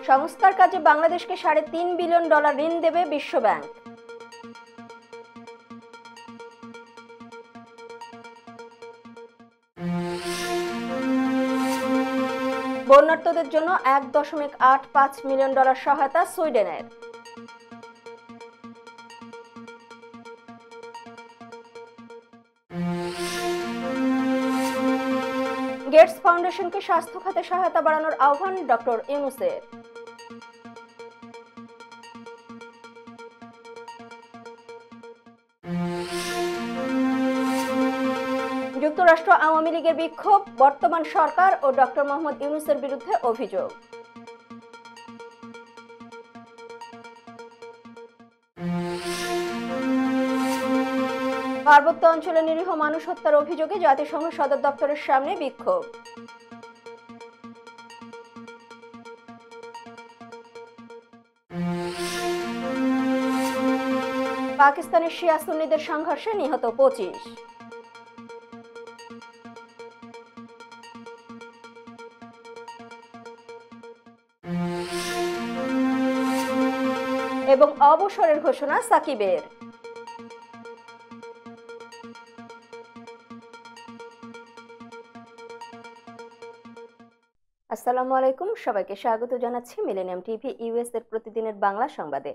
সংস্কার কাজে বাংলাদেশকে $3.5 বিলিয়ন ঋণ দেবে বিশ্বব্যাংক। বন্যার্তদের জন্য $1.85 মিলিয়ন সহায়তা সুইডেনের। গেটস ফাউন্ডেশনকে স্বাস্থ্য খাতে সহায়তা বাড়ানোর আহ্বান ডক্টর ইউনূসের। যুক্তরাষ্ট্র আওয়ামী লীগের বিক্ষোভ, বর্তমান সরকার ও ডক্টর মোহাম্মদ ইউনূসের বিরুদ্ধে অভিযোগ। পার্বত্য অঞ্চলে নিরীহ মানুষ হত্যার অভিযোগে জাতিসংঘ সদর দপ্তরের সামনে বিক্ষোভ। পাকিস্তানের শিয়া সুন্নিদের সংঘর্ষে নিহত 25। এবং অবসরের ঘোষণা সাকিবের। আসসালামু আলাইকুম, সবাইকে স্বাগত জানাচ্ছি মিলেনিয়াম টিভি ইউএস এর প্রতিদিনের বাংলা সংবাদে।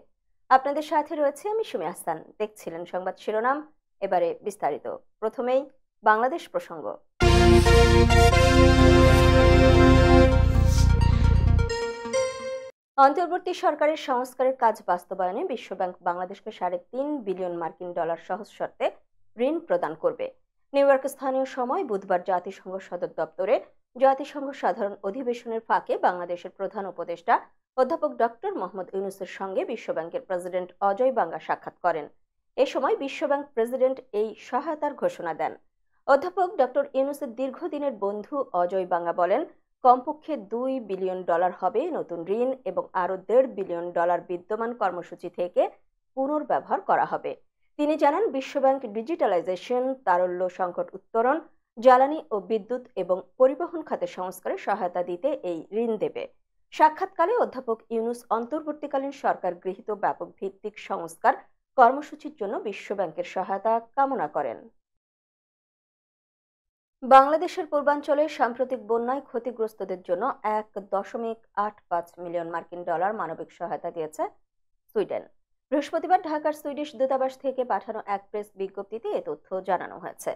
আপনাদের সাথে রয়েছে আমি সুমি আহসান। দেখছিলেন সংবাদ শিরোনাম, এবারে বিস্তারিত। প্রথমেই বাংলাদেশ প্রসঙ্গ। অন্তর্বর্তী সরকারের সংস্কারের কাজ বাস্তবায়নে বিশ্বব্যাংক বাংলাদেশকে $3.5 বিলিয়ন সহজ শর্তে ঋণ প্রদান করবে। নিউ ইয়র্ক স্থানীয় সময় বুধবার জাতিসংঘ সদর দপ্তরে জাতিসংঘ সাধারণ অধিবেশনের ফাঁকে বাংলাদেশের প্রধান উপদেষ্টা অধ্যাপক ডক্টর মোহাম্মদ ইউনূসের সঙ্গে বিশ্বব্যাংকের প্রেসিডেন্ট অজয় বাঙ্গা সাক্ষাৎ করেন। এ সময় বিশ্বব্যাংক প্রেসিডেন্ট এই সহায়তার ঘোষণা দেন। অধ্যাপক ডক্টর ইউনূসের দীর্ঘদিনের বন্ধু অজয় বাঙ্গা বলেন, কমপক্ষে $2 বিলিয়ন হবে নতুন ঋণ এবং আরও $1.5 বিলিয়ন বিদ্যমান কর্মসূচি থেকে পুনর্ব্যবহার করা হবে। তিনি জানান, বিশ্বব্যাংক ডিজিটালাইজেশন, তারল্য সংকট উত্তরণ, জ্বালানি ও বিদ্যুৎ এবং পরিবহন খাতে সংস্কারে সহায়তা দিতে এই ঋণ দেবে। সাক্ষাৎকালে অধ্যাপক ইউনূস অন্তর্বর্তীকালীন সরকার গৃহীত ব্যাপক ভিত্তিক সংস্কার কর্মসূচির জন্য বিশ্বব্যাংকের সহায়তা কামনা করেন। বাংলাদেশের পূর্বাঞ্চলে সাম্প্রতিক বন্যায় ক্ষতিগ্রস্তদের জন্য $1.85 মিলিয়ন মানবিক সহায়তা দিয়েছে সুইডেন। বৃহস্পতিবার ঢাকার সুইডিশ দূতাবাস থেকে পাঠানো এক প্রেস বিজ্ঞপ্তিতে এ তথ্য জানানো হয়েছে।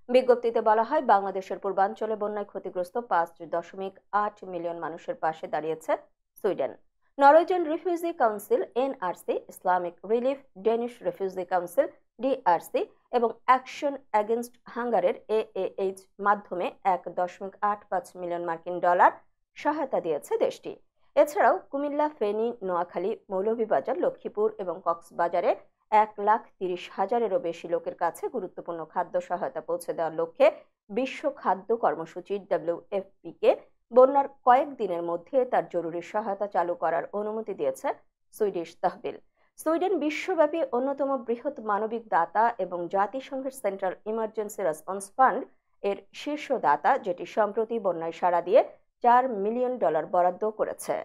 বিজ্ঞপ্তিতে বলা হয়, বাংলাদেশের পূর্বাঞ্চলে বন্যায় ক্ষতিগ্রস্ত 5.8 মিলিয়ন মানুষের পাশে দাঁড়িয়েছে Sweden. Norwegian refugee council NRC, Islamic relief, Danish refugee council DRC এবং অ্যাকশন এগেইনস্ট হাঙ্গারের এএএইচ মাধ্যমে $1.85 মিলিয়ন সহায়তা দিয়েছে দেশটি। এছাড়াও কুমিল্লা, ফেনী, নোয়াখালী, মৌলভীবাজার, লক্ষ্মীপুর এবং কক্সবাজারে 1,30,000-এরও বেশি লোকের কাছে গুরুত্বপূর্ণ খাদ্য সহায়তা পৌঁছে দেওয়ার লক্ষ্যে বিশ্ব খাদ্য কর্মসূচি WFP কে বন্যার কয়েকদিনের মধ্যে তার জরুরি সহায়তা চালু করার অনুমতি দিয়েছে সুইডিশ তহবিল। সুইডেন বিশ্বব্যাপী অন্যতম বৃহৎ মানবিক দাতা এবং জাতিসংঘের সেন্ট্রাল ইমার্জেন্সি রেসপন্স ফান্ড এর শীর্ষ দাতা, যেটি সম্প্রতি বন্যায় সাড়া দিয়ে $4 মিলিয়ন বরাদ্দ করেছে।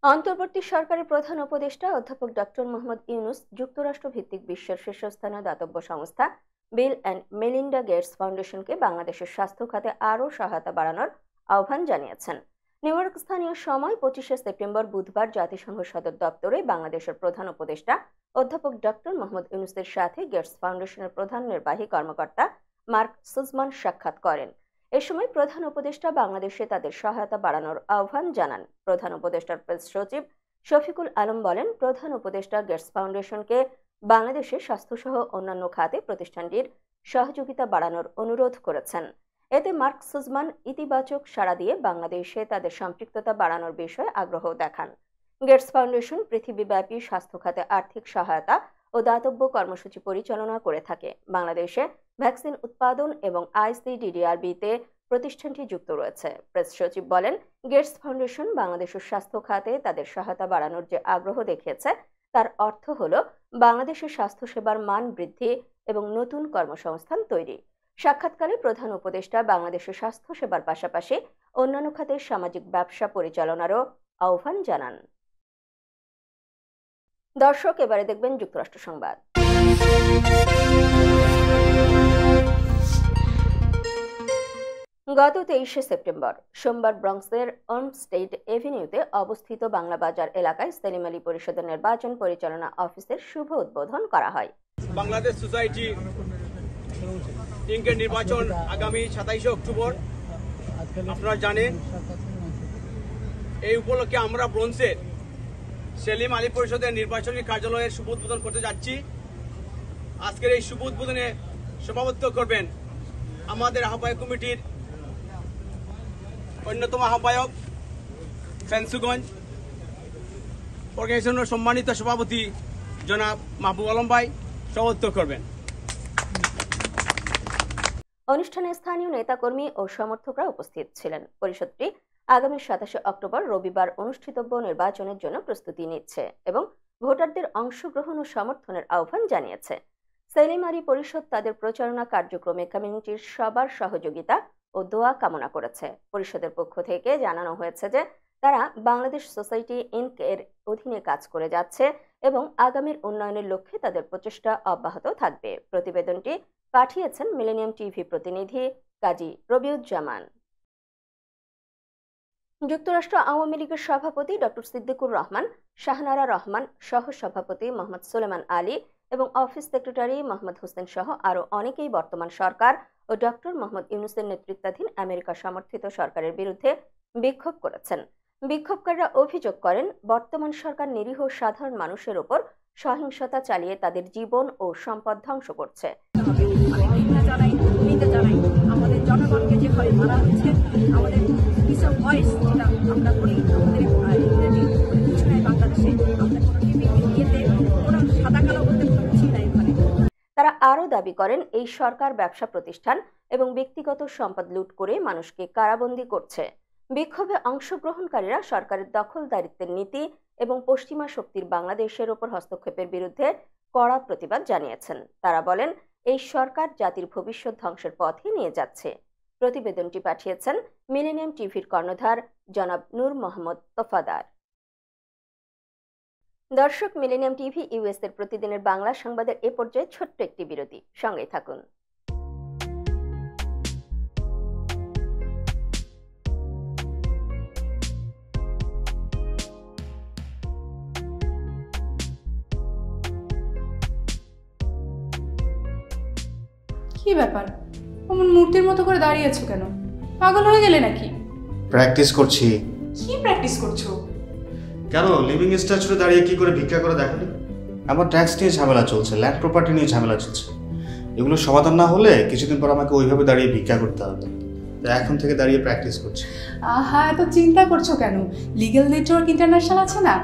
অন্তর্বর্তী সরকারের প্রধান উপদেষ্টা অধ্যাপক ডক্টর মোহাম্মদ ইউনূস যুক্তরাষ্ট্র ভিত্তিক বিশ্বের শীর্ষস্থানীয় দাতব্য সংস্থা বিল অ্যান্ড মেলিন্ডা গেটস ফাউন্ডেশনকে বাংলাদেশের স্বাস্থ্য খাতে আরও সহায়তা বাড়ানোর আহ্বান জানিয়েছেন। নিউ ইয়র্ক স্থানীয় সময় 25শে সেপ্টেম্বর বুধবার জাতিসংঘ সদর দপ্তরে বাংলাদেশের প্রধান উপদেষ্টা অধ্যাপক ডক্টর মোহাম্মদ ইউনূসের সাথে গেটস ফাউন্ডেশনের প্রধান নির্বাহী কর্মকর্তা মার্ক সুজমান সাক্ষাৎ করেন। এ সময় প্রধান উপদেষ্টা বাংলাদেশে তাদের সহায়তা বাড়ানোর আহ্বান জানান। প্রধান উপদেষ্টার প্রেস সচিব শফিকুল আলম বলেন, প্রধান উপদেষ্টা গেটস ফাউন্ডেশনকে বাংলাদেশে স্বাস্থ্যসহ অন্যান্য খাতে প্রতিষ্ঠানটির সহযোগিতা বাড়ানোর অনুরোধ করেছেন। এতে মার্ক সুজমান ইতিবাচক সাড়া দিয়ে বাংলাদেশে তাদের সম্পৃক্ততা বাড়ানোর বিষয়ে আগ্রহ দেখান। গেটস ফাউন্ডেশন পৃথিবীব্যাপী স্বাস্থ্য খাতে আর্থিক সহায়তা ও দাতব্য কর্মসূচি পরিচালনা করে থাকে। বাংলাদেশে ভ্যাকসিন উৎপাদন এবং ICDDRB-তে প্রতিষ্ঠানটি যুক্ত রয়েছে। প্রেস সচিব বলেন, গেটস ফাউন্ডেশন বাংলাদেশের স্বাস্থ্য খাতে তাদের সহায়তা বাড়ানোর যে আগ্রহ দেখিয়েছে তার অর্থ হল বাংলাদেশের স্বাস্থ্যসেবার মান বৃদ্ধি এবং নতুন কর্মসংস্থান তৈরি। সাক্ষাৎকালে প্রধান উপদেষ্টা বাংলাদেশের স্বাস্থ্যসেবার পাশাপাশি অন্যান্য খাতে সামাজিক ব্যবসা পরিচালনারও আহ্বান জানান। দর্শক, এবারে দেখবেন যুক্তরাষ্ট্র সংবাদ। গত 23শে সেপ্টেম্বর সোমবার ব্রঙ্কসের অলমস্টেড এভিনিউতে অবস্থিত বাংলা বাজার এলাকায় সেলিম আলী পরিষদের নির্বাচন পরিচালনা অফিসের শুভ উদ্বোধন করা হয়। বাংলাদেশ সোসাইটি ইনকের নির্বাচন আগামী 27শে অক্টোবর। আপনারা জানেন, এই উপলক্ষে আমরা ব্রঙ্কসের সেলিম আলী পরিষদের নির্বাচনী কার্যালয়ের শুভ উদ্বোধন করতে যাচ্ছি। আজকের এই শুভ উদ্বোধনে সভাপতিত্ব করবেন আমাদের আহ্বায়ক কমিটির অন্যতম আহ্বায়ক ফেন্সুগঞ্জ অর্গানাইজেশনের সম্মানিত সভাপতি জনাব মাহবুব আলম ভাই সভাপতিত্ব করবেন। অনুষ্ঠানে স্থানীয় নেতাকর্মী ও সমর্থকরা উপস্থিত ছিলেন। পরিষদটি আগামী 27শে অক্টোবর রবিবার অনুষ্ঠিতব্য নির্বাচনের জন্য প্রস্তুতি নিচ্ছে এবং ভোটারদের অংশগ্রহণ ও সমর্থনের আহ্বান জানিয়েছে। সেলিম আলী পরিষদ তাদের প্রচারণা কার্যক্রমে কমিউনিটির সবার সহযোগিতা ও দোয়া কামনা করেছে। পরিষদের পক্ষ থেকে জানানো হয়েছে যে তারা বাংলাদেশ সোসাইটি ইনক এর অধীনে কাজ করে যাচ্ছে এবং আগামীর উন্নয়নের লক্ষ্যে তাদের প্রচেষ্টা অব্যাহত থাকবে। প্রতিবেদনটি পাঠিয়েছেন মিলেনিয়াম টিভি প্রতিনিধি কাজী রবিউজ্জামান। যুক্তরাষ্ট্র আওয়ামী লীগের সভাপতি ডক্টর সিদ্দিকুর রহমান, শাহনারা রহমান, সহ সভাপতি মোহাম্মদ সুলেমান আলী এবং অফিস সেক্রেটারি মোহাম্মদ হোসেন সহ আরও অনেকেই বর্তমান সরকার ও ডক্টর মোহাম্মদ ইউনূসের নেতৃত্বাধীন আমেরিকা সমর্থিত সরকারের বিরুদ্ধে বিক্ষোভ করেছেন। বিক্ষোভকারীরা অভিযোগ করেন, বর্তমান সরকার নিরীহ সাধারণ মানুষের উপর সহিংসতা চালিয়ে তাদের জীবন ও সম্পদ ধ্বংস করছে। আমাদের জনগণকে যেভাবে মারা হচ্ছে, আমাদের পিস অফ ভয়েস যেটা আমরা করি আমাদের ইংরেজি ঘোষণায় বাংলাদেশে আমরা কোনো টিভিতে কোনো সাদা কালো বলতে কোনো কিছুই নাই ওখানে। তারা আরও দাবি করেন, এই সরকার ব্যবসা প্রতিষ্ঠান এবং ব্যক্তিগত সম্পদ লুট করে মানুষকে কারাবন্দী করছে। বিক্ষোভে অংশগ্রহণকারীরা সরকারের দখলদারিত্বের নীতি এবং পশ্চিমা শক্তির বাংলাদেশের ওপর হস্তক্ষেপের বিরুদ্ধে কড়া প্রতিবাদ জানিয়েছেন। তারা বলেন, এই সরকার জাতির ভবিষ্যৎ ধ্বংসের পথে নিয়ে যাচ্ছে। প্রতিবেদনটি পাঠিয়েছেন মিলেনিয়াম টিভির কর্ণধার জনাব নূর মোহাম্মদ তোফাদার। দর্শক, মিলেনিয়াম টিভি ইউএস এর প্রতিদিনের বাংলা সংবাদের এ পর্যায়ে ছোট্ট একটি বিরতি, সঙ্গেই থাকুন। কি ব্যাপার, অমন মূর্তির মতো করে দাঁড়িয়ে আছো কেন? পাগল হয়ে গেলে নাকি? প্র্যাকটিস করছি। কি প্র্যাকটিস করছো? কেন লিভিং স্ট্যাচুতে দাঁড়িয়ে কি করে ভিক্ষা করে দেখালি? আমার ট্যাক্স নিয়ে ঝামেলা চলছে, ল্যান্ড প্রপার্টি নিয়ে ঝামেলা চলছে। এগুলো সমাধান না হলে কিছুদিন পর আমাকে ওইভাবে দাঁড়িয়ে ভিক্ষা করতে হবে। তাই এখন থেকে দাঁড়িয়ে প্র্যাকটিস করছি। আহা, এত চিন্তা করছো কেন? লিগ্যাল নেটওয়ার্ক ইন্টারন্যাশনাল আছে না?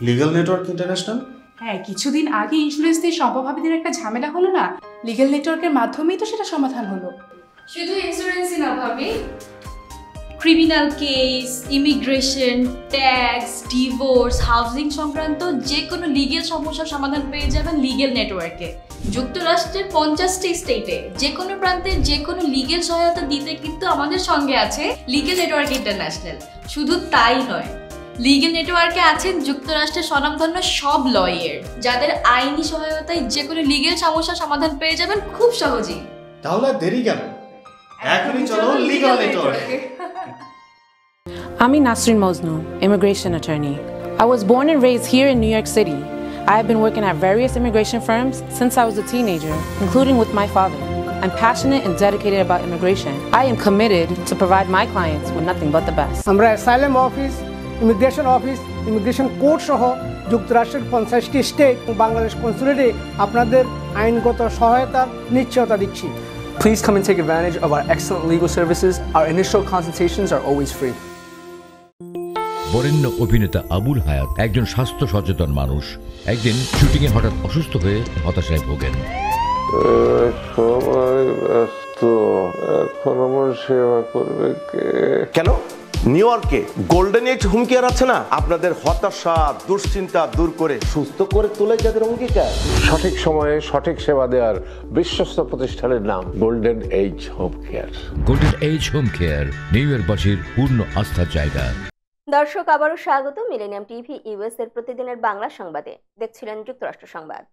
Legal network international? হ্যাঁ, কিছুদিন আগে ইন্স্যুরেন্স দিয়ে সম্পভাবিদের একটা ঝামেলা হলো না, লিগ্যাল নেটওয়ার্কের মাধ্যমেই তো সেটা সমাধান হলো। শুধু ইন্স্যুরেন্সই না ভাবি, criminal case, immigration, tax, divorce, housing সংক্রান্ত যে কোনো লিগেল সমস্যার সমাধান পেয়ে যাবেন লিগেল নেটওয়ার্কে। যুক্তরাষ্ট্রের 50টি স্টেটে যে কোনো প্রান্তে যে কোনো লিগেল সহায়তা দিতে কিন্তু আমাদের সঙ্গে আছে লিগেল নেটওয়ার্ক ইন্টারন্যাশনাল। শুধু তাই নয়, লিগেল নেটওয়ার্কে আছেন যুক্তরাষ্ট্রের স্বনামধন্য সব লয়ার, যাদের আইনি সহায়তায় যে কোনো লিগেল সমস্যার সমাধান পেয়ে যাবেন খুব সহজেই। তাহলে দেরি কেন? এখনই চলো লিগ্যাল নেটওয়ার্কে। I'm Nasrin Mosnu, immigration attorney. I was born and raised here in New York City. I have been working at various immigration firms since I was a teenager, including with my father. I'm passionate and dedicated about immigration. I am committed to provide my clients with nothing but the best. আমরা asylum office, immigration court সহ যুক্তরাষ্ট্রের 50টি state ও বাংলাদেশ কনসুলেটে আপনাদের আইনগত সহায়তার নিশ্চয়তা দিচ্ছি। Please come and take advantage of our excellent legal services. Our initial consultations are always free. বরেণ্য অভিনেতা আবুল হায়াত একজন স্বাস্থ্য সচেতন মানুষ। একদিন শুটিংয়ে হঠাৎ অসুস্থ হয়ে হতাশায় ভোগেন। সবাই ব্যস্ত, এখন আমার সেবা করবে কে? কেন নিউ ইয়র্কে গোল্ডেন এজ হোম কেয়ার আছে না, আপনাদের হতাশা দুশ্চিন্তা দূর করে সুস্থ করে তোলে যাদের অঙ্গীকার। সঠিক সময়ে সঠিক সেবা দেওয়ার বিশ্বস্ত প্রতিষ্ঠানের নাম golden age home care. Golden age home care new ইয়র্কবাসীর পূর্ণ আস্থার জায়গা। দর্শক, আবারও স্বাগত মিলেনিয়াম টিভি ইউএস এর প্রতিদিনের বাংলা সংবাদে। দেখছিলেন যুক্তরাষ্ট্র সংবাদ।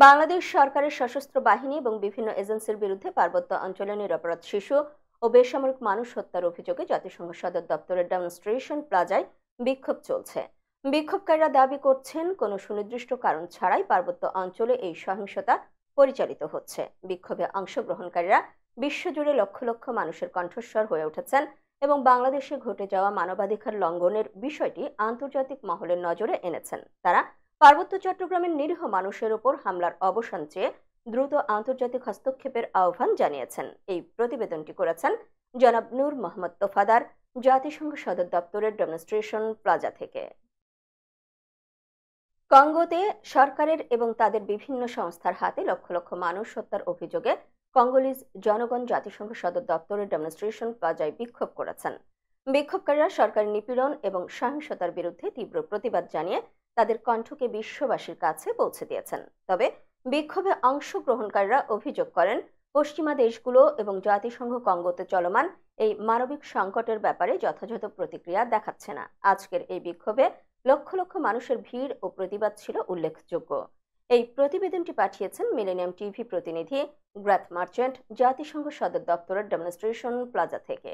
বাংলাদেশ সরকারের সশস্ত্র বাহিনী এবং বিভিন্ন এজেন্সির বিরুদ্ধে পার্বত্য অঞ্চলে নিরপরাধ শিশু ও বেসামরিক মানুষ হত্যার অভিযোগে জাতিসংঘ সদর দপ্তরের ডেমনস্ট্রেশন প্লাজায় বিক্ষোভ চলছে। বিক্ষোভকারীরা দাবি করছেন, কোনো সুনির্দিষ্ট কারণ ছাড়াই পার্বত্য অঞ্চলে এই সহিংসতা পরিচালিত হচ্ছে। বিক্ষোভে অংশগ্রহণকারীরা বিশ্বজুড়ে লক্ষ লক্ষ মানুষের কণ্ঠস্বর হয়ে উঠেছেন এবং বাংলাদেশে ঘটে যাওয়া মানবাধিকার লঙ্ঘনের বিষয়টি আন্তর্জাতিক মহলের নজরে এনেছেন। তারা পার্বত্য চট্টগ্রামের নিরীহ মানুষের উপর হামলার অবসান চেয়ে দ্রুত আন্তর্জাতিক হস্তক্ষেপের আহ্বান জানিয়েছেন। এই প্রতিবেদনটি করেছেন জনাব নূর মোহাম্মদ তোফাদার, জাতিসংঘ সদর দপ্তরের ডেমনস্ট্রেশন প্লাজা থেকে। কঙ্গোতে সরকারের এবং তাদের বিভিন্ন সংস্থার হাতে লক্ষ লক্ষ মানুষ হত্যার অভিযোগে কঙ্গোলিজ জনগণ জাতিসংঘ সদর দপ্তরের ডেমনস্ট্রেশন প্লাজায় বিক্ষোভ করেছেন। বিক্ষোভকারীরা সরকারি নিপীড়ন এবং সহিংসতার বিরুদ্ধে তীব্র প্রতিবাদ জানিয়ে তাদের কণ্ঠকে বিশ্ববাসীর কাছে পৌঁছে দিয়েছেন। তবে বিক্ষোভে অংশগ্রহণকারীরা অভিযোগ করেন, পশ্চিমা দেশগুলো এবং জাতিসংঘ কঙ্গোতে চলমান এই মানবিক সংকটের ব্যাপারে যথাযথ প্রতিক্রিয়া দেখাচ্ছে না। আজকের এই বিক্ষোভে লক্ষ লক্ষ মানুষের ভিড় ও প্রতিবাদ ছিল উল্লেখযোগ্য। এই প্রতিবেদনটি পাঠিয়েছেন মিলেনিয়াম টিভি প্রতিনিধি গ্রাথ মার্চেন্ট, জাতিসংঘ সদর দপ্তরের ডেমনস্ট্রেশন প্লাজা থেকে।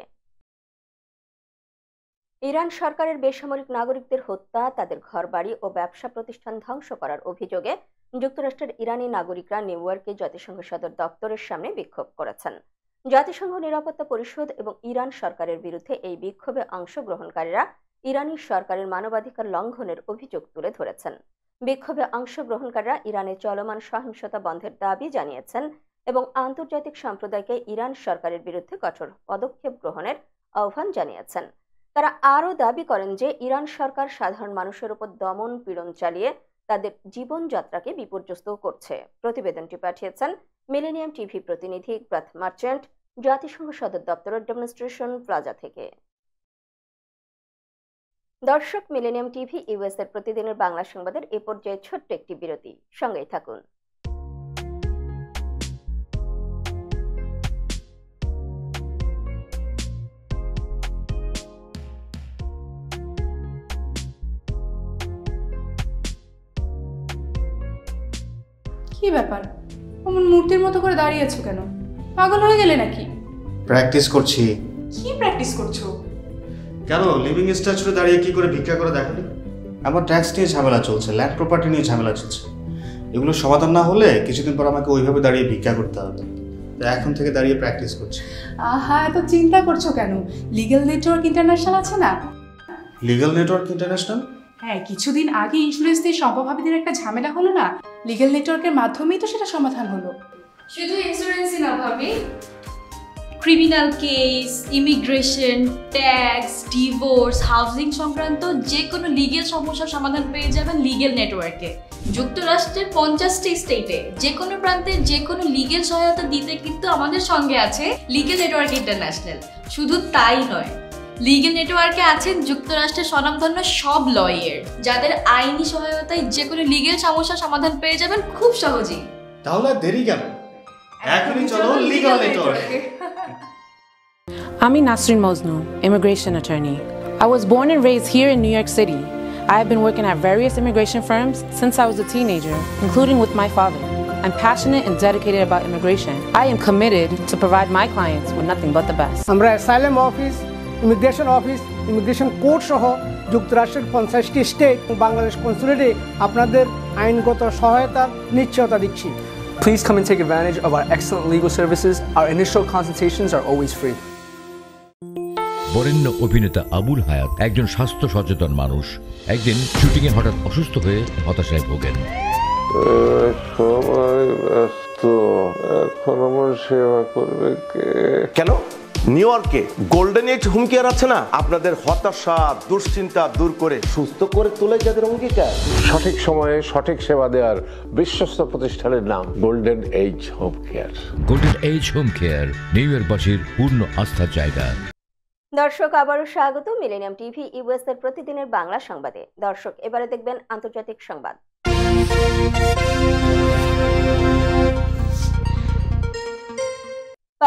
ইরান সরকারের বেসামরিক নাগরিকদের হত্যা, তাদের ঘরবাড়ি ও ব্যবসা প্রতিষ্ঠান ধ্বংস করার অভিযোগে যুক্তরাষ্ট্রের ইরানি নাগরিকরা নিউ ইয়র্কে জাতিসংঘ সদর দপ্তরের সামনে বিক্ষোভ করেছেন। জাতিসংঘ নিরাপত্তা পরিষদ এবং ইরান সরকারের বিরুদ্ধে এই বিক্ষোভে অংশগ্রহণকারীরা ইরানি সরকারের মানবাধিকার লঙ্ঘনের অভিযোগ তুলে ধরেছেন। বিক্ষোভে অংশগ্রহণকারীরা ইরানে চলমান সহিংসতা বন্ধের দাবি জানিয়েছেন এবং আন্তর্জাতিক সম্প্রদায়কে ইরান সরকারের বিরুদ্ধে কঠোর পদক্ষেপ গ্রহণের আহ্বান জানিয়েছেন। তারা আরও দাবি করেন যে ইরান সরকার সাধারণ মানুষের উপর দমন পীড়ন চালিয়ে তাদের জীবনযাত্রাকে বিপর্যস্ত করছে। প্রতিবেদনটি পাঠিয়েছেন মিলেনিয়াম টিভি প্রতিনিধি গ্রাথ মার্চেন্ট, জাতিসংঘ সদর দপ্তরের ডেমনস্ট্রেশন প্লাজা থেকে। দর্শক, মিলেনিয়াম টিভি ইউএস এর প্রতিদিনের বাংলা সংবাদের এ পর্যায়ে ছোট্ট একটি বিরতি, সঙ্গেই থাকুন। কি ব্যাপার, অমন মূর্তির মতো করে দাঁড়িয়ে আছো কেন? পাগল হয়ে গেলে নাকি? প্র্যাকটিস করছি। কি প্র্যাকটিস করছো? কেন লিভিং স্ট্যাচুরে দাঁড়িয়ে কি করে ভিক্ষা করে দেখনি? আমার ট্যাক্স নিয়ে ঝামেলা চলছে, ল্যান্ড প্রপার্টি নিয়ে ঝামেলা চলছে। এগুলো সমাধান না হলে কিছুদিন পর আমাকে ওইভাবে দাঁড়িয়ে ভিক্ষা করতে হবে। তো এখন থেকে দাঁড়িয়ে প্র্যাকটিস করছি। আহা, এত চিন্তা করছো কেন? লিগ্যাল নেটওয়ার্ক ইন্টারন্যাশনাল আছে না? Legal network international? হ্যাঁ, কিছুদিন আগে ইন্স্যুরেন্স দিয়ে সম্পভাবীদের একটা ঝামেলা হলো না, লিগ্যাল নেটওয়ার্কের মাধ্যমেই তো সেটা সমাধান হলো। শুধু ইন্স্যুরেন্সই না ভাবি, criminal case, immigration, tax, divorce, housing সংক্রান্ত যে কোনো লিগেল সমস্যার সমাধান পেয়ে যাবেন লিগেল নেটওয়ার্কে। যুক্তরাষ্ট্রের 50টি স্টেটে যে কোনো প্রান্তে যে কোনো লিগেল সহায়তা দিতে কিন্তু আমাদের সঙ্গে আছে লিগেল নেটওয়ার্ক ইন্টারন্যাশনাল। শুধু তাই নয়, লিগেল নেটওয়ার্কে আছেন যুক্তরাষ্ট্রের স্বনামধন্য সব লয়ার, যাদের আইনি সহায়তায় যে কোনো লিগেল সমস্যার সমাধান পেয়ে যাবেন খুব সহজেই। তাহলে দেরি কেন? এখনই চলো লিগ্যাল নেটওয়ার্কে। I'm Nasrin Mosnu, immigration attorney. I was born and raised here in New York City. I have been working at various immigration firms since I was a teenager, including with my father. I'm passionate and dedicated about immigration. I am committed to provide my clients with nothing but the best. আমরা asylum office, immigration court সহ যুক্তরাষ্ট্রের 50টি state এবং বাংলাদেশ কনসুলেটে আপনাদের আইনগত সহায়তার নিশ্চয়তা দিচ্ছি। Please come and take advantage of our excellent legal services. Our initial consultations are always free. বরেণ্য অভিনেতা আবুল হায়াত একজন স্বাস্থ্য সচেতন মানুষ। একদিন শুটিংয়ে হঠাৎ অসুস্থ হয়ে হতাশায় ভোগেন। সবাই ব্যস্ত, এখন আমার সেবা করবে কে? কেন নিউ ইয়র্কে গোল্ডেন এজ হোম কেয়ার আছে না, আপনাদের হতাশা দুশ্চিন্তা দূর করে সুস্থ করে তোলে যাদের অঙ্গীকার। সঠিক সময়ে সঠিক সেবা দেওয়ার বিশ্বস্ত প্রতিষ্ঠানের নাম golden age home care. Golden age home care new ইয়র্কবাসীর পূর্ণ আস্থার জায়গা। দর্শক আবারও স্বাগত মিলেনিয়াম টিভি ইউএস এর প্রতিদিনের বাংলা সংবাদে। দর্শক এবারে দেখবেন আন্তর্জাতিক সংবাদ।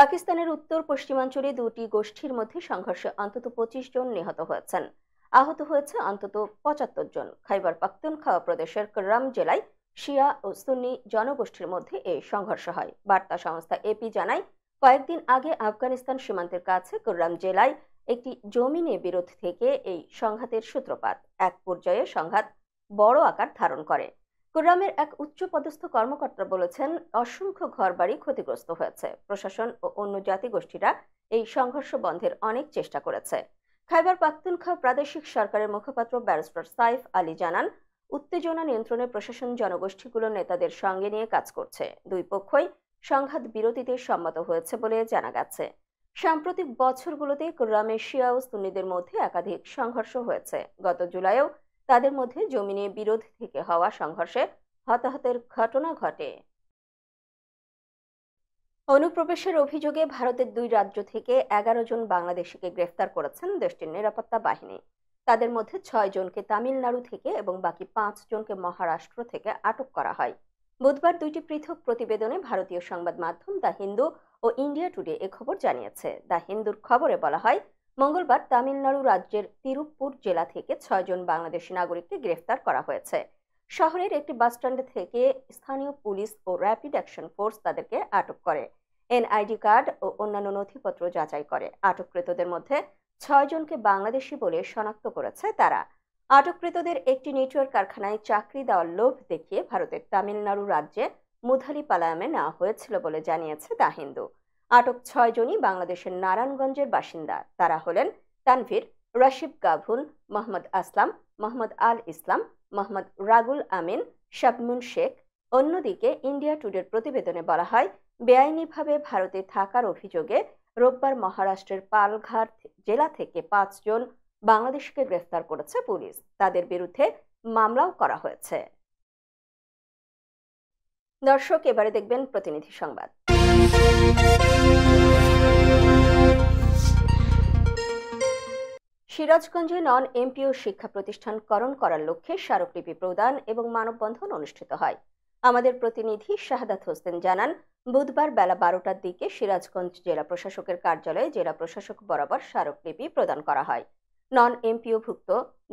পাকিস্তানের উত্তর পশ্চিমাঞ্চলে দুটি গোষ্ঠীর মধ্যে সংঘর্ষে অন্তত 25 জন নিহত হয়েছেন, আহত হয়েছে অন্তত 75 জন। খাইবার পাখতুনখাওয়া প্রদেশের কুররাম জেলায় শিয়া ও সুন্নি জনগোষ্ঠীর মধ্যে এই সংঘর্ষ হয়। বার্তা সংস্থা এপি জানায়, কয়েকদিন আগে আফগানিস্তান সীমান্তের কাছে কুররাম জেলায় একটি জমি নিয়ে বিরোধ থেকে এই সংঘাতের সূত্রপাত। এক পর্যায়ে সংঘাত বড় আকার ধারণ করে। কুররামের এক উচ্চপদস্থ কর্মকর্তা বলেছেন, অসংখ্য ঘরবাড়ি ক্ষতিগ্রস্ত হয়েছে। প্রশাসন ও অন্য জাতিগোষ্ঠীরা এই সংঘর্ষ বন্ধের অনেক চেষ্টা করেছে। খাইবার পাখতুনখাওয়া প্রাদেশিক সরকারের মুখপাত্র ব্যারিস্টার সাইফ আলী জানান, উত্তেজনা নিয়ন্ত্রণে প্রশাসন জনগোষ্ঠীগুলোর নেতাদের সঙ্গে নিয়ে কাজ করছে। দুই পক্ষই সংঘাত বিরতিতে সম্মত হয়েছে বলে জানা গেছে। সাম্প্রতিক বছরগুলোতে কুররামে শিয়া ও সুন্নিদের মধ্যে একাধিক সংঘর্ষ হয়েছে। গত জুলাইও তাদের মধ্যে জমি নিয়ে বিরোধ থেকে হওয়া সংঘর্ষে হতাহতের ঘটনা ঘটে। অনুপ্রবেশের অভিযোগে ভারতের 2 রাজ্য থেকে 11 জন বাংলাদেশিকে গ্রেফতার করেছেন দেশটির নিরাপত্তা বাহিনী। তাদের মধ্যে 6 জনকে তামিলনাড়ু থেকে এবং বাকি 5 জনকে মহারাষ্ট্র থেকে আটক করা হয়। বুধবার 2টি পৃথক প্রতিবেদনে ভারতীয় সংবাদ মাধ্যম দ্য হিন্দু ও ইন্ডিয়া টুডে এ খবর জানিয়েছে। দ্য হিন্দুর খবরে বলা হয়, মঙ্গলবার তামিলনাড়ু রাজ্যের তিরুপ্পুর জেলা থেকে 6 জন বাংলাদেশি নাগরিককে গ্রেফতার করা হয়েছে। শহরের একটি বাসস্ট্যান্ড থেকে স্থানীয় পুলিশ ও র্যাপিড অ্যাকশন ফোর্স তাদেরকে আটক করে। এনআইডি কার্ড ও অন্যান্য নথিপত্র যাচাই করে। আটককৃতদের মধ্যে 6 জনকে বাংলাদেশি বলে শনাক্ত করেছে তারা। আটককৃতদের একটি নেটওয়ার্ক কারখানায় চাকরি দেওয়ার লোভ দেখিয়ে ভারতের তামিলনাড়ু রাজ্যে মুধালিপালায়ামে নেওয়া হয়েছিল বলে জানিয়েছে দ্য হিন্দু। আটক 6 জনই বাংলাদেশের নারায়ণগঞ্জের বাসিন্দা। তারা হলেন তানভীর, রশিদ গাভুন, মোহাম্মদ আসলাম, মোহাম্মদ আল ইসলাম, মোহাম্মদ রাগুল আমিন, শাবনুন শেখ। অন্যদিকে ইন্ডিয়া টুডের প্রতিবেদনে বলা হয়, বেআইনিভাবে ভারতে থাকার অভিযোগে রোববার মহারাষ্ট্রের পালঘাট জেলা থেকে 5 জন বাংলাদেশকে গ্রেফতার করেছে পুলিশ। তাদের বিরুদ্ধে মামলাও করা হয়েছে। দর্শক এবারে দেখবেন প্রতিনিধি সংবাদ। সিরাজগঞ্জে নন এমপিও শিক্ষা প্রতিষ্ঠানকরণ করার লক্ষ্যে স্মারকলিপি প্রদান এবং মানববন্ধন অনুষ্ঠিত হয়। আমাদের প্রতিনিধি শাহাদাত হোসেন জানান, বুধবার বেলা 12টার দিকে সিরাজগঞ্জ জেলা প্রশাসকের কার্যালয়ে জেলা প্রশাসক বরাবর স্মারকলিপি প্রদান করা হয়।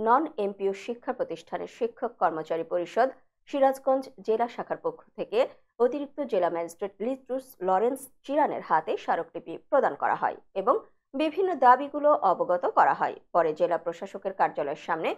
নন এমপিও শিক্ষা প্রতিষ্ঠানের শিক্ষক কর্মচারী পরিষদ সিরাজগঞ্জ জেলা শাখার পক্ষ থেকে অতিরিক্ত জেলা ম্যাজিস্ট্রেট লিট্রুস লরেন্স চিরানের হাতে স্মারকলিপি প্রদান করা হয় এবং বিভিন্ন দাবিগুলো অবগত করা হয়। পরে জেলা প্রশাসকের কার্যালয়ের সামনে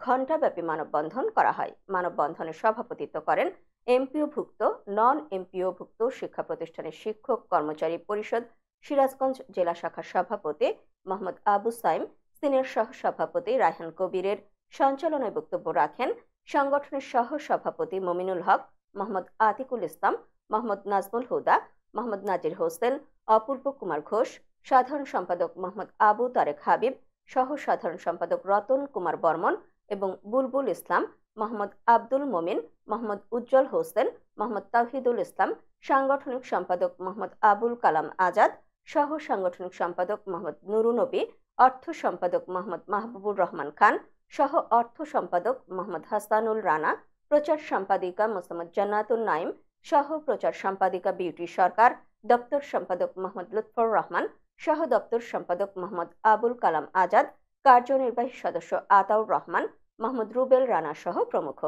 ঘণ্টাব্যাপী মানববন্ধন করা হয়। মানববন্ধনে সভাপতিত্ব করেন এমপিওভুক্ত নন এমপিওভুক্ত শিক্ষা প্রতিষ্ঠানের শিক্ষক কর্মচারী পরিষদ সিরাজগঞ্জ জেলা শাখার সভাপতি মোহাম্মদ আবু সাইম, সিনিয়র সহ সভাপতি রায়হান কবিরের সঞ্চালনায় বক্তব্য রাখেন সংগঠনের সহ সভাপতি মমিনুল হক, মোহাম্মদ আতিকুল ইসলাম, মোহাম্মদ নাজমুল হুদা, মোহাম্মদ নাজির হোসেন, অপূর্ব কুমার ঘোষ, সাধারণ সম্পাদক মোহাম্মদ আবু তারেক হাবিব, সহ সাধারণ সম্পাদক রতন কুমার বর্মন এবং বুলবুল ইসলাম, মোহাম্মদ আব্দুল মোমিন, মোহাম্মদ উজ্জ্বল হোসেন, মোহাম্মদ তাওহিদুল ইসলাম, সাংগঠনিক সম্পাদক মোহাম্মদ আবুল কালাম আজাদ, সহ সাংগঠনিক সম্পাদক মোহাম্মদ নুরুনবী, অর্থ সম্পাদক মোহাম্মদ মাহবুবুর রহমান খান, সহ অর্থ সম্পাদক মোহাম্মদ হাসানুল রানা, প্রচার সম্পাদিকা মোসাম্মদ জান্নাতুন নাইম, সহ প্রচার সম্পাদিকা বিউটি সরকার, দপ্তর সম্পাদক মোহাম্মদ লুৎফর রহমান, সহ দপ্তর সম্পাদক মোহাম্মদ আবুল কালাম আজাদ, কার্যনির্বাহী সদস্য আতাউর রহমান, মোহাম্মদ রুবেল রানা সহ প্রমুখ।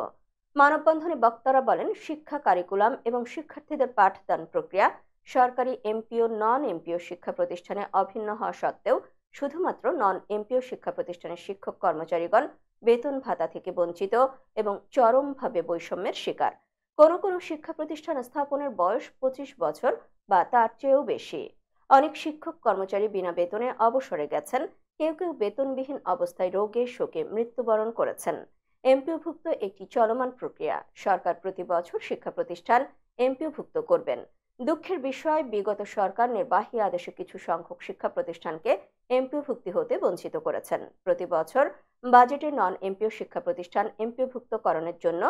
মানববন্ধনে বক্তারা বলেন, শিক্ষা কারিকুলাম এবং শিক্ষার্থীদের পাঠদান প্রক্রিয়া সরকারি এমপিও নন এমপিও শিক্ষা প্রতিষ্ঠানে অভিন্ন হওয়া সত্ত্বেও শুধুমাত্র নন এমপিও শিক্ষা প্রতিষ্ঠানের শিক্ষক কর্মচারীগণ বেতন ভাতা থেকে বঞ্চিত এবং চরমভাবে বৈষম্যের শিকার। কোনো কোনো শিক্ষা প্রতিষ্ঠান স্থাপনের বয়স 25 বছর বা তার চেয়েও বেশি। অনেক শিক্ষক কর্মচারী বিনা বেতনে অবসরে গেছেন, কেউ কেউ বেতনবিহীন অবস্থায় রোগে শোকে মৃত্যুবরণ করেছেন। এমপিওভুক্ত একটি চলমান প্রক্রিয়া। সরকার প্রতি বছর শিক্ষা প্রতিষ্ঠান এমপিওভুক্ত করবেন। দুঃখের বিষয়, বিগত সরকার নির্বাহী আদেশে কিছু সংখ্যক শিক্ষা প্রতিষ্ঠানকে এমপিওভুক্তি হতে বঞ্চিত করেছেন। প্রতি বছর বাজেটে নন এমপিও শিক্ষা প্রতিষ্ঠান এমপিওভুক্তকরণের জন্য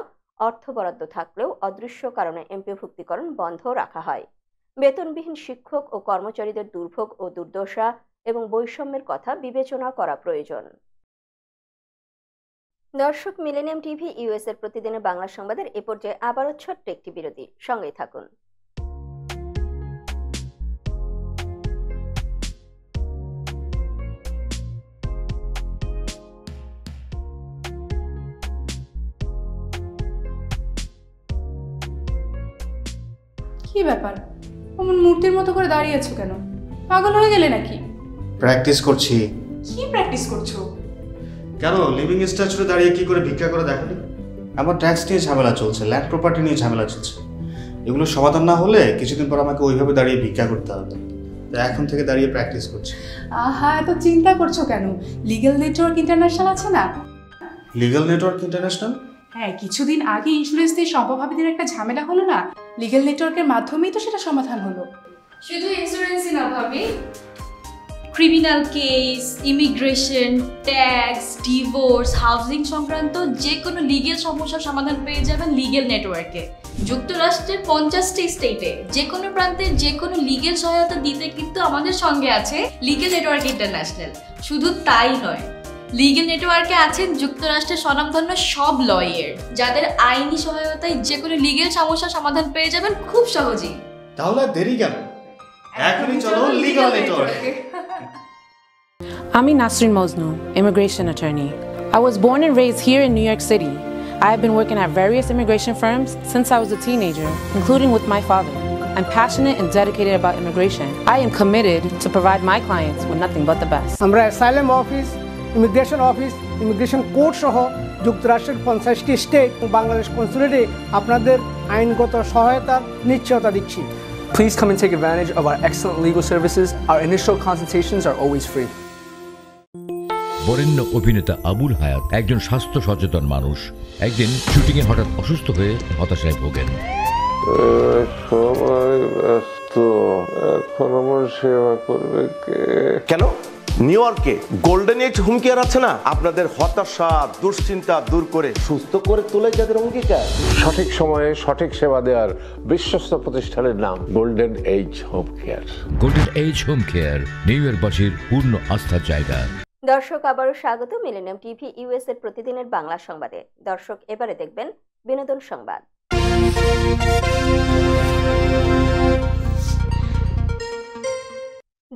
অর্থ বরাদ্দ থাকলেও অদৃশ্য কারণে এমপিওভুক্তিকরণ বন্ধ রাখা হয়। বেতনবিহীন শিক্ষক ও কর্মচারীদের দুর্ভোগ ও দুর্দশা এবং বৈষম্যের কথা বিবেচনা করা প্রয়োজন। দর্শক, মিলেনিয়াম টিভি ইউএস এর প্রতিদিনের বাংলা সংবাদের এ পর্যায়ে আবারও ছোট্ট একটি বিরতি, সঙ্গেই থাকুন। কি ব্যাপার, অমন মূর্তির মতো করে দাঁড়িয়ে আছো কেন? পাগল হয়ে গেলে নাকি? প্র্যাকটিস করছি। কি প্র্যাকটিস করছো? কেন লিভিং স্ট্যাচুরে দাঁড়িয়ে কি করে ভিক্ষা করে দেখনি? আমার ট্যাক্স নিয়ে ঝামেলা চলছে, ল্যান্ড প্রপার্টি নিয়ে ঝামেলা চলছে। এগুলো সমাধান না হলে কিছুদিন পর আমাকে ওইভাবে দাঁড়িয়ে ভিক্ষা করতে হবে। তো এখন থেকে দাঁড়িয়ে প্র্যাকটিস করছি। আহা, এত চিন্তা করছো কেন? লিগ্যাল নেটওয়ার্ক ইন্টারন্যাশনাল আছে না? Legal network international? হ্যাঁ, কিছুদিন আগে ইন্স্যুরেন্স দিয়ে সম্পভাবিদের একটা ঝামেলা হলো না? লিগ্যাল নেটওয়ার্কের মাধ্যমেই তো সেটা সমাধান হলো। শুধু ইন্স্যুরেন্সই না ভাবি, criminal case, immigration, tax, divorce, housing সংক্রান্ত যে কোনো লিগেল সমস্যার সমাধান পেয়ে যাবেন লিগেল নেটওয়ার্কে। যুক্তরাষ্ট্রের 50টি স্টেটে যে কোনো প্রান্তে যে কোনো লিগেল সহায়তা দিতে কিন্তু আমাদের সঙ্গে আছে লিগেল নেটওয়ার্ক ইন্টারন্যাশনাল। শুধু তাই নয়, লিগেল নেটওয়ার্কে আছেন যুক্তরাষ্ট্রের স্বনামধন্য সব লয়ার, যাদের আইনি সহায়তায় যে কোনো লিগেল সমস্যার সমাধান পেয়ে যাবেন খুব সহজেই। তাহলে দেরি কেন? এখনই চলো লিগ্যাল নেটওয়ার্কে। I'm Nasrin Mosnu, immigration attorney. I was born and raised here in New York City. I have been working at various immigration firms since I was a teenager, including with my father. I'm passionate and dedicated about immigration. I am committed to provide my clients with nothing but the best. আমরা asylum office, immigration court সহ যুক্তরাষ্ট্রের 50টি state ও বাংলাদেশ কনসুলেটে আপনাদের আইনগত সহায়তার নিশ্চয়তা দিচ্ছি। Please come and take advantage of our excellent legal services. Our initial consultations are always free. বরেণ্য অভিনেতা আবুল হায়াত একজন স্বাস্থ্য সচেতন মানুষ। একদিন শুটিংয়ে হঠাৎ অসুস্থ হয়ে হতাশায় ভোগেন। সবাই ব্যস্ত, এখন আমার সেবা করবে কে? কেন নিউ ইয়র্কে গোল্ডেন এজ হোম কেয়ার আছে না? আপনাদের হতাশা দুশ্চিন্তা দূর করে সুস্থ করে তোলে যাদের অঙ্গীকার। সঠিক সময়ে সঠিক সেবা দেওয়ার বিশ্বস্ত প্রতিষ্ঠানের নাম golden age home care. Golden age home care new ইয়র্কবাসীর পূর্ণ আস্থার জায়গা। দর্শক, আবারও স্বাগত মিলেনিয়াম টিভি ইউএস এর প্রতিদিনের বাংলা সংবাদে। দর্শক, এবারে দেখবেন বিনোদন সংবাদ।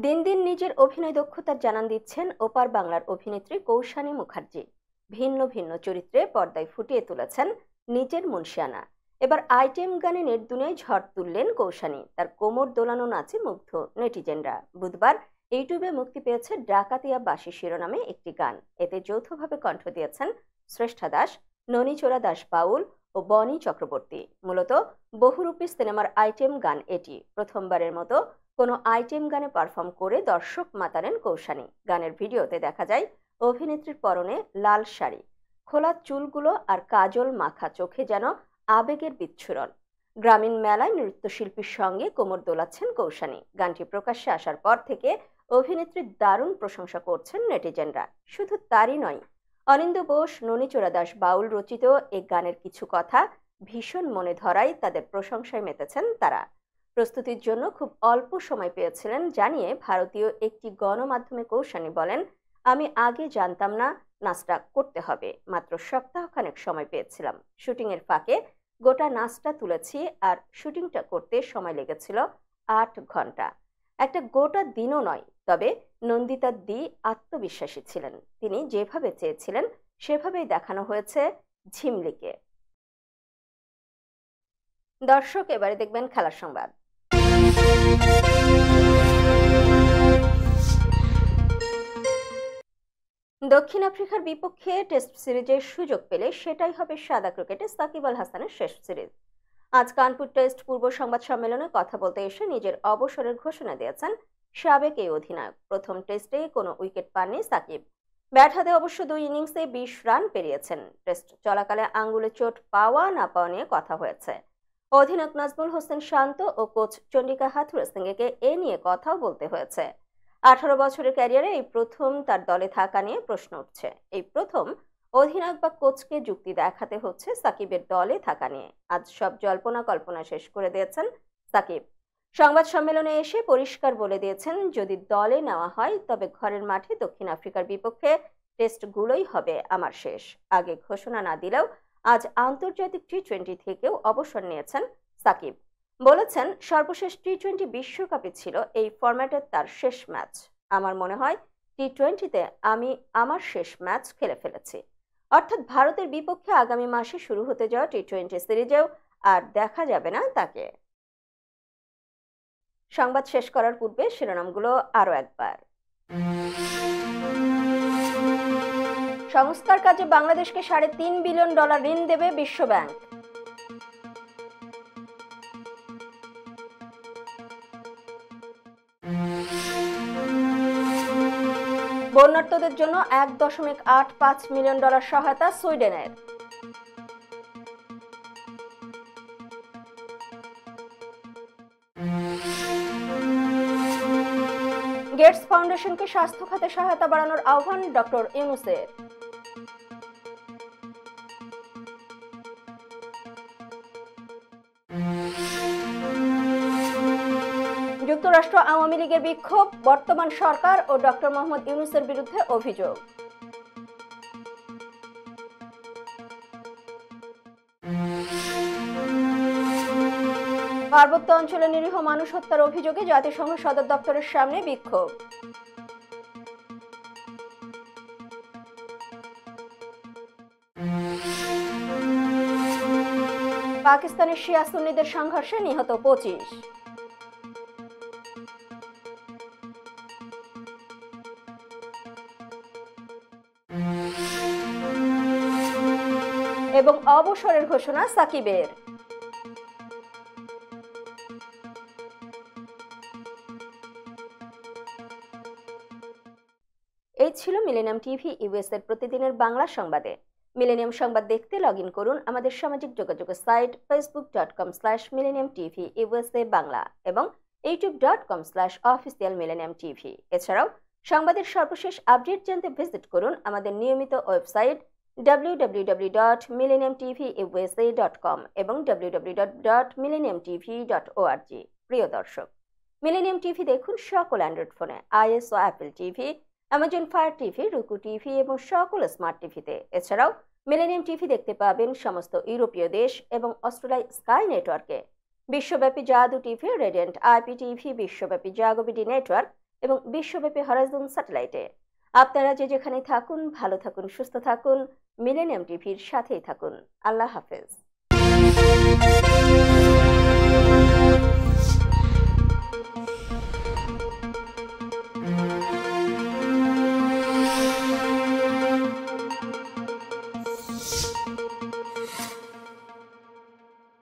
দিন দিন নিজের অভিনয় দক্ষতার জানান দিচ্ছেন ওপার বাংলার অভিনেত্রী কৌশানী মুখার্জি। ভিন্ন ভিন্ন চরিত্রে পর্দায় ফুটিয়ে তুলেছেন নিজের মুনশিয়ানা। এবার আইটেম গানে নেট দুনিয়ায় ঝড় তুললেন কৌশানী। তার কোমর দোলানো নাচে মুগ্ধ নেটিজেনরা। বুধবার ইউটিউবে মুক্তি পেয়েছে ডাকাতিয়া বাসী শিরোনামে একটি গান। এতে যৌথভাবে কণ্ঠ দিয়েছেন শ্রেষ্ঠা দাস, ননীচোরা দাস বাউল ও বনি চক্রবর্তী। মূলত বহুরূপী সিনেমার আইটেম গান এটি। প্রথমবারের মতো কোনো আইটেম গানে পারফর্ম করে দর্শক মাতালেন কৌশানী। গানের ভিডিওতে দেখা যায় অভিনেত্রীর পরনে লাল শাড়ি, খোলা চুলগুলো আর কাজল মাখা চোখে যেন আবেগের বিচ্ছুরণ। গ্রামীণ মেলায় নৃত্যশিল্পীর সঙ্গে কোমর দোলাচ্ছেন কৌশানী। গানটি প্রকাশ্যে আসার পর থেকে অভিনেত্রীর দারুণ প্রশংসা করছেন নেটিজেনরা। শুধু তারই নয়, অনিন্দ্য বোস, ননীচোরা দাস বাউল রচিত এই গানের কিছু কথা ভীষণ মনে ধরায় তাদের প্রশংসায় মেতেছেন তারা। প্রস্তুতির জন্য খুব অল্প সময় পেয়েছিলেন জানিয়ে ভারতীয় একটি গণমাধ্যমে কৌশানী বলেন, আমি আগে জানতাম না নাচটা করতে হবে, মাত্র সপ্তাহখানেক সময় পেয়েছিলাম। শুটিংয়ের ফাঁকে গোটা নাচটা তুলেছি আর শুটিংটা করতে সময় লেগেছিল 8 ঘন্টা। একটা গোটা দিনও নয়। তবে নন্দিতা দি আত্মবিশ্বাসী ছিলেন। তিনি যেভাবে চেয়েছিলেন সেভাবেই দেখানো হয়েছে ঝিমলিকে। দর্শক, এবারে দেখবেন খেলার সংবাদ। দক্ষিণ আফ্রিকার বিপক্ষে টেস্ট সিরিজের সুযোগ পেলে সেটাই হবে সাদা ক্রিকেটে সাকিব আল হাসানের শেষ সিরিজ। আজ কানপুর টেস্ট পূর্ব সংবাদ সম্মেলনে কথা বলতে এসে নিজের অবসরের ঘোষণা দিয়েছেন সাবেক এই অধিনায়ক। প্রথম টেস্টে কোনো উইকেট পাননি সাকিব। ব্যাট হাতে অবশ্য 2 ইনিংসে 20 রান পেরিয়েছেন। টেস্ট চলাকালে আঙ্গুলে চোট পাওয়া না পাওয়া নিয়ে কথা হয়েছে। অধিনায়ক নাজমুল হোসেন শান্ত ও কোচ চন্ডিকা হাথুরুসিংহেকে এ নিয়ে কথাও বলতে হয়েছে। 18 বছরের ক্যারিয়ারে এই প্রথম তার দলে থাকা নিয়ে প্রশ্ন উঠছে। এই প্রথম অধিনায়ক বা কোচকে যুক্তি দেখাতে হচ্ছে সাকিবের দলে থাকা নিয়ে। আজ সব জল্পনা কল্পনা শেষ করে দিয়েছেন সাকিব। সংবাদ সম্মেলনে এসে পরিষ্কার বলে দিয়েছেন, যদি দলে নেওয়া হয় তবে ঘরের মাঠে দক্ষিণ আফ্রিকার বিপক্ষে টেস্টগুলোই হবে আমার শেষ। আগে ঘোষণা না দিলেও আজ আন্তর্জাতিক টি-20 থেকেও অবসর নিয়েছেন সাকিব। বলেছেন, সর্বশেষ টি-20 বিশ্বকাপে ছিল এই ফরম্যাটের তার শেষ ম্যাচ। আমার মনে হয় টি-20তে আমি আমার শেষ ম্যাচ খেলে ফেলেছি। অর্থাৎ ভারতের বিপক্ষে আগামী মাসে শুরু হতে যাওয়া টি-20 সিরিজেও আর দেখা যাবে না তাকে। সংবাদ শেষ করার পূর্বে শিরোনামগুলো আরো একবার। সংস্কার কাজে বাংলাদেশকে $3.5 বিলিয়ন ঋণ দেবে বিশ্বব্যাংক। বন্যার্তদের জন্য $1.85 মিলিয়ন সহায়তা সুইডেনের। গেটস ফাউন্ডেশনকে স্বাস্থ্য খাতে সহায়তা বাড়ানোর আহ্বান ডক্টর ইউনূসের। যুক্তরাষ্ট্র আওয়ামী লীগের বিক্ষোভ, বর্তমান সরকার ও ডক্টর মোহাম্মদ ইউনূসের বিরুদ্ধে অভিযোগ। পার্বত্য অঞ্চলে নিরীহ মানুষ হত্যার অভিযোগে জাতিসংঘ সদর দপ্তরের সামনে বিক্ষোভ। পাকিস্তানের শিয়া সুন্নিদের সংঘর্ষে নিহত 25। এবং অবসরের ঘোষণা সাকিবের। এই ছিল মিলেনিয়াম টিভি ইউএস এর প্রতিদিনের বাংলা সংবাদে। মিলেনিয়াম সংবাদ দেখতে লগ ইন করুন আমাদের সামাজিক যোগাযোগ সাইট facebook.com/millenniumtv/USA বাংলা এবং youtube.com/officialmillenniumtv। এছাড়াও সংবাদের সর্বশেষ আপডেট জানতে ভিজিট করুন আমাদের নিয়মিত ওয়েবসাইট www.millenniumtvusa.com এবং www.millenniumtv.org। প্রিয় দর্শক, মিলেনিয়াম টিভি দেখুন সকল অ্যান্ড্রয়েড ফোনে, iOS ও Apple TV, Amazon fire TV, Roku TV এবং সকল স্মার্ট টিভিতে। এছাড়াও মিলেনিয়াম টিভি দেখতে পাবেন সমস্ত ইউরোপীয় দেশ এবং অস্ট্রেলিয়া স্কাই নেটওয়ার্কে। বিশ্বব্যাপী জাদু টিভি, রেডিয়েন্ট আইপি টিভি, বিশ্বব্যাপী জাগোবিডি নেটওয়ার্ক এবং বিশ্বব্যাপী হরাইজন স্যাটেলাইটে। আপনারা যে যেখানে থাকুন, ভালো থাকুন, সুস্থ থাকুন, মিলেনিয়াম টিভির সাথেই থাকুন। আল্লাহ হাফেজ।